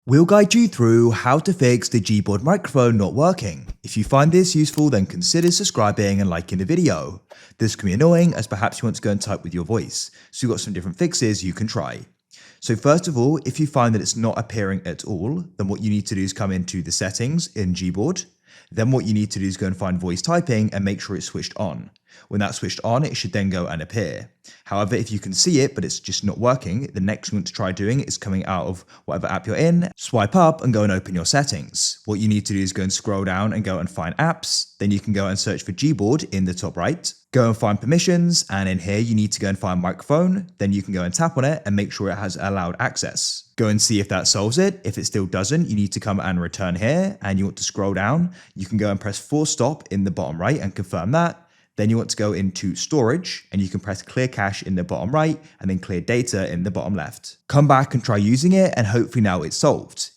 We'll guide you through how to fix the Gboard microphone not working. If you find this useful, then consider subscribing and liking the video. This can be annoying as perhaps you want to go and type with your voice, so we've got some different fixes you can try. So first of all, if you find that it's not appearing at all, then what you need to do is come into the settings in Gboard. Then what you need to do is go and find voice typing and make sure it's switched on. When that's switched on, it should then go and appear. However, if you can see it, but it's just not working, the next thing you want to try doing is coming out of whatever app you're in, swipe up and go and open your settings. What you need to do is go and scroll down and go and find apps. Then you can go and search for Gboard in the top right. Go and find permissions, and in here you need to go and find microphone. Then you can go and tap on it and make sure it has allowed access. Go and see if that solves it. If it still doesn't, you need to come and return here, and you want to scroll down. You can go and press force stop in the bottom right and confirm that. Then you want to go into storage, and you can press clear cache in the bottom right and then clear data in the bottom left. Come back and try using it, and hopefully now it's solved.